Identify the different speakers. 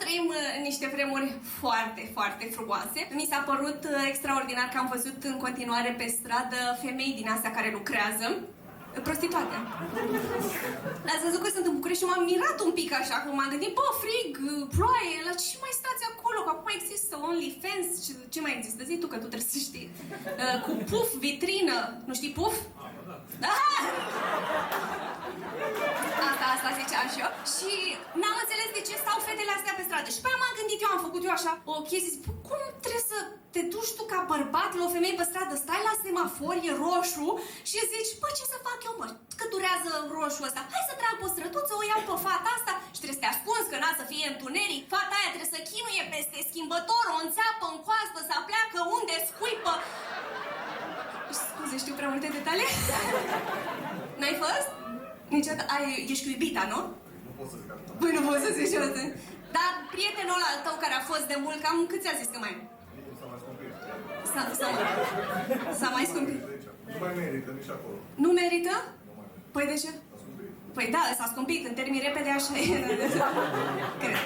Speaker 1: trăim niște vremuri foarte, foarte frumoase. Mi s-a părut extraordinar că am văzut în continuare pe stradă femei din astea care lucrează. Prostituate. Ați văzut că sunt în București și m-am mirat un pic așa, că m-am gândit, bă, frig, ploaie, la ce mai stați acolo? Că acum există OnlyFans, ce mai există? Zi tu, că tu trebuie să știi. Cu puf, vitrină, nu știi puf? Da! Asta ziceam și eu. Și n-am înțeles de ce stau fetele astea pe stradă. Și pe aia m-am gândit eu, am făcut eu așa o chestie, zic, cum trebuie să te duci tu ca bărbat la o femeie pe stradă, stai la semafor, e roșu și zici, bă, ce să fac eu, mă? Că durează roșu ăsta. Hai să trag o străduță, o iau pe fata asta și trebuie să te ascunzi, că n-a să fie întuneric. Fata aia trebuie să chinuie peste schimbător, o înțeapă în coastă, să pleacă unde, scuipă. Scuze, știu prea multe detalii. N-ai fost? Niciodată. Ești cu iubita, nu?
Speaker 2: Nu pot să zic asta.
Speaker 1: Păi nu pot să zici niciodată. Dar prietenul ăla tău care a fost de mult, cam cât ți-a zis că mai e?
Speaker 2: S-a mai scumpit.
Speaker 1: S-a mai scumpit.
Speaker 2: Nu mai merită nici acolo.
Speaker 1: Nu merită?
Speaker 2: Nu mai merită.
Speaker 1: Păi de ce?
Speaker 2: S-a scumpit.
Speaker 1: Păi da, s-a scumpit. În termeni repede așa e. Cred.